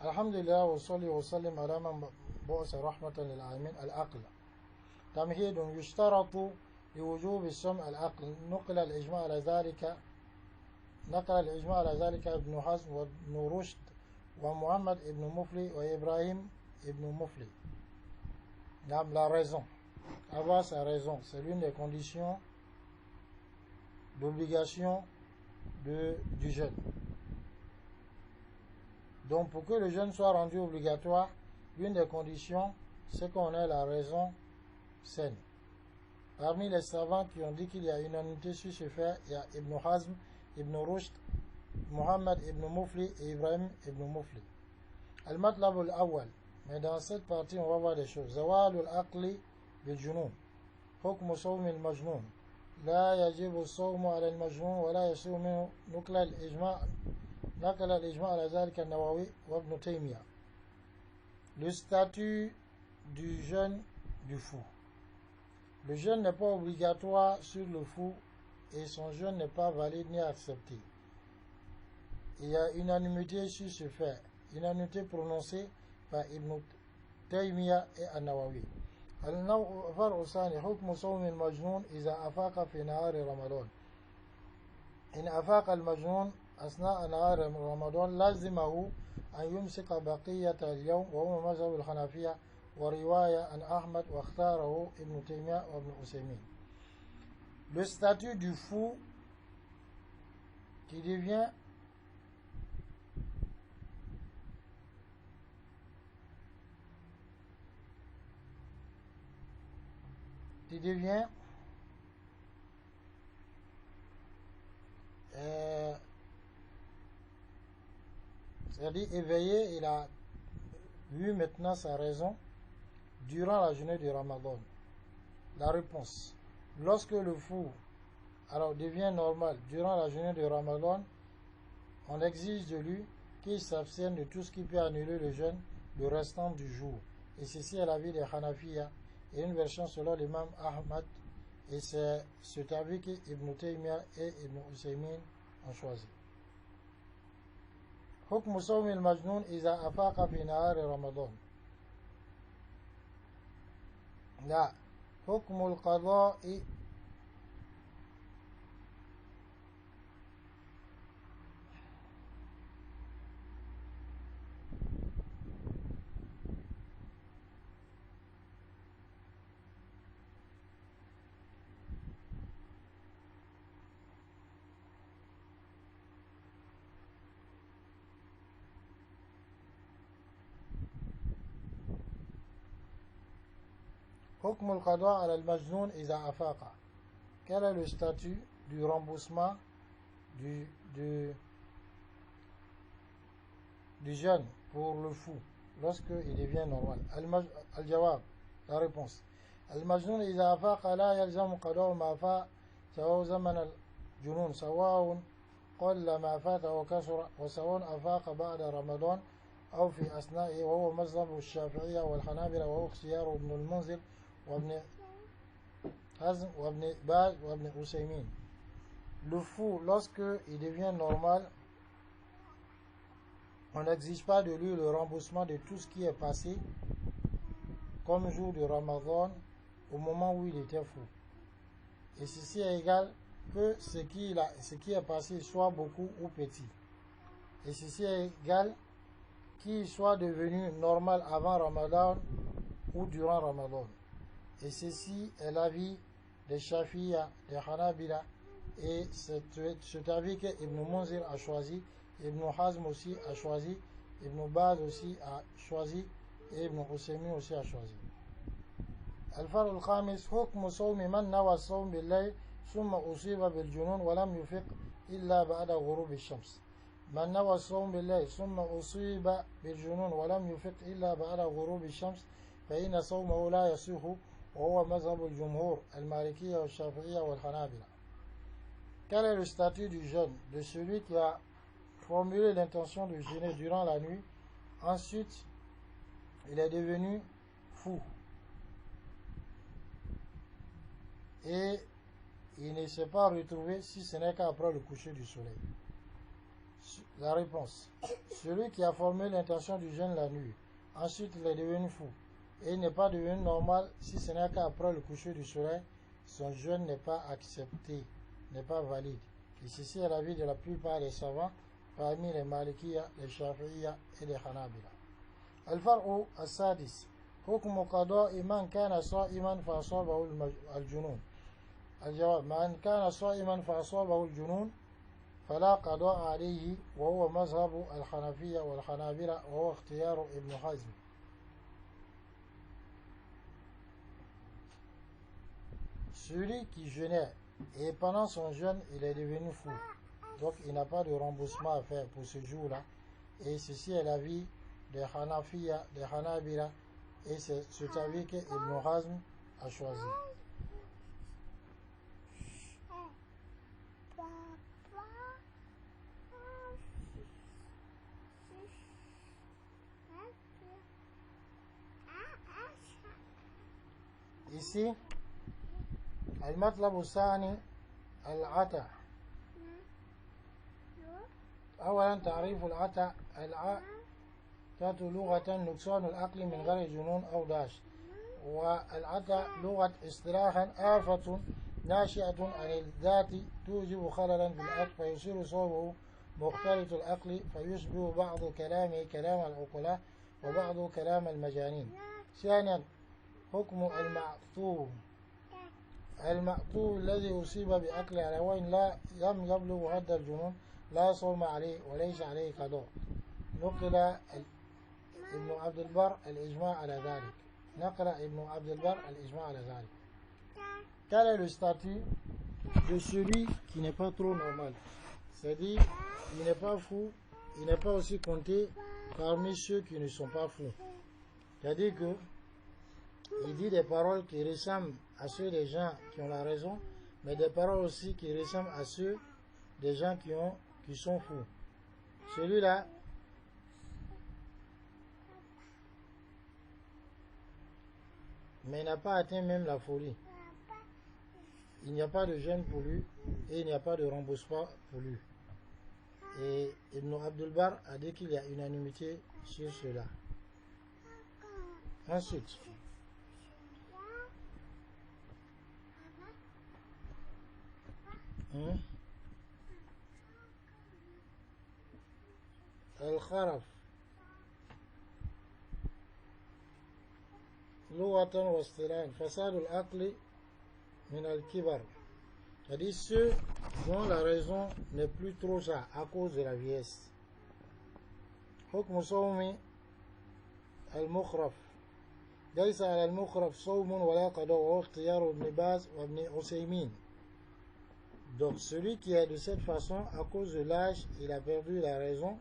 الحمد لله وصلي وسلم على من بعث رحمة للعالمين. العقل تمهيد. يشترط لوجوب الصوم العقل. نقل الإجماع على ذلك ابن حزم وابن رشد ومحمد ابن مفلي وإبراهيم ابن مفلي. La raison. Avoir sa raison, c'est l'une des conditions d'obligation du jeûne. Donc pour que le jeûne soit rendu obligatoire, l'une des conditions, c'est qu'on ait la raison saine. Parmi les savants qui ont dit qu'il y a unanimité sur ce fait, il y a Ibn Hazm, Ibn Rushd, Muhammad ibn Mufli et Ibrahim ibn Mufli. Al-Matlab al-Awwal. Mais dans cette partie, on va voir des choses. Zawal al-Aqli bil-Junun. Hukm sawm al-Majnun. La yajib al-sawm ala al-Majnun wa la yasiru min nukla al-Ijma' نقل الإجماع على ذلك النووي وابن تيمية. Le statut du jeûne du fou. Le jeûne n'est pas obligatoire sur le fou et son jeûne n'est pas valide ni accepté. Il y a unanimité sur ce fait, unanimité prononcée par Ibn Taymiyyah et An-Nawawi. الفرع الثاني حكم صوم المجنون إذا أفاق في نهار رمضان. إن أفاق المجنون أثناء نهار رمضان لازمه أن يمسك بقية اليوم وهو مذهب الحنفية ورواية عن أحمد واختاره ابن تيمية وابن عثيمين. Le statut du fou qui devient c'est-à-dire éveillé, il a vu maintenant sa raison durant la journée du Ramadan. La réponse, lorsque le fou devient normal durant la journée du Ramadan, on exige de lui qu'il s'abstienne de tout ce qui peut annuler le jeûne le restant du jour. Et ceci est l'avis des Hanafiya et une version selon l'imam Ahmad, et c'est cet avis qu'Ibn Taymiyyah et Ibn Usaymin ont choisi. حكم صوم المجنون إذا أفاق في نهار رمضان. لا، حكم القضاء حكم القضاء على المجنون إذا أفاق. Quel est le statut du remboursement du jeûne pour le fou lorsqu'il devient normal? Al-Jawab, la réponse. المجنون إذا أفاق لا يلزم قضاء ما فات سواء زمن الجنون سواء قل ما فات وكسر وسواء أفاق بعد رمضان أو في أثنائه وهو مذهب الشافعية والحنابلة وهو اختيار ابن المنذر وابن حزم وابن باز وابن عثيمين. Le fou, lorsque il devient normal, on n'exige pas de lui le remboursement de tout ce qui est passé comme jour de Ramadan au moment où il était fou. Et ceci est égal que ce qui est passé soit beaucoup ou petit. Et ceci est égal qu'il soit devenu normal avant Ramadan ou durant Ramadan. Et ceci est l'avis des Shafi'a, des Hanabila, et cet avis que Ibn Munzir a choisi, Ibn Hazm aussi a choisi, Ibn Baz aussi a choisi, et Ibn Usaymin aussi a choisi. الفرع الخامس حكم صوم من نوى الصوم بالليل ثم أصيب بالجنون ولم يفق إلا بعد غروب الشمس. من نوى الصوم بالليل ثم أصيب بالجنون ولم يفق إلا بعد غروب الشمس فإن صومه لا يصح وهو مذهب الجمهور المالكية والشافعية والحنابلة. Quel est le statut du jeûne de celui qui a formulé l'intention de jeûner durant la nuit, ensuite il est devenu fou et il ne s'est pas retrouvé si ce n'est qu'après le coucher du soleil. La réponse. Celui qui a formé l'intention du jeûne la nuit, ensuite il est devenu fou, et il n'est pas devenu normal si ce n'est qu'après le coucher du soleil, son jeûne n'est pas accepté, n'est pas valide. Et ceci est l'avis de la plupart des savants, parmi les Malikiya, les Shafi'iya et les Hanabila. Al-Far'u al-Sadis. حكم قضاء من كان صائما فأصابه الجنون. الجواب: من كان صائما فأصابه الجنون فلا قضاء عليه وهو مذهب الحنفية والحنابلة وهو اختيار ابن حزم. Celui qui jeûnait et pendant son jeûne il est devenu fou, donc il n'a pas de remboursement à faire pour ce jour-là, et ceci est l'avis des Hanafiya, des Hanabila, et c'est cet avis que Ibn Hazm a choisi. Ici, المطلب الثاني العتا. أولا تعريف العتا. العتا لغة نقصان العقل من غير جنون أو داش، والعتا لغة اصطلاحا آفة ناشئة عن الذات توجب خللا في العقل فيصير صوبه مختلط العقل فيشبه بعض كلامه كلام العقلاء وبعض كلام المجانين. ثانيا حكم المعطوب الذي أصيب بأكل حيوان لم يبلغ حد الجنون لا صوم عليه وليس عليه قضاء. نقل ابن عبد البر الإجماع على ذلك. Quel est le statut de celui qui n'est pas trop normal? C'est-à-dire, il n'est pas fou, il n'est pas aussi compté parmi ceux qui ne sont pas fous. C'est-à-dire que il dit des paroles qui ressemblent à ceux des gens qui ont la raison, mais des paroles aussi qui ressemblent à ceux des gens qui sont fous. Celui-là, mais il n'a pas atteint même la folie. Il n'y a pas de jeûne pour lui et il n'y a pas de remboursement pour lui. Et Ibn Abdul Bar a dit qu'il y a unanimité sur cela. Ensuite, Al-Kharaf لغة واصطلاحا فساد العقل من الكبر, c'est-à-dire ceux dont la raison n'est plus trop ça à cause de la vieillesse. حكم صوم المخرف ليس على المخرف صوم ولا قضاء وهو اختيار ابن باز وابن عثيمين. Donc celui qui est de cette façon à cause de l'âge, il a perdu la raison.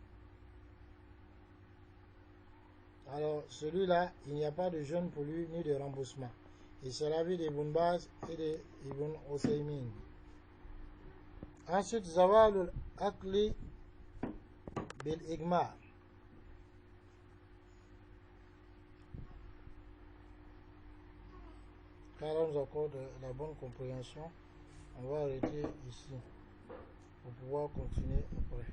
Alors celui-là, il n'y a pas de jeûne pour lui ni de remboursement. Et c'est l'avis d'Ibn Baz et d'Ibn Usaymin. Ensuite, Zawal al-Aqli bil-Igma. Car on nous accorde la bonne compréhension, on va arrêter ici pour pouvoir continuer après.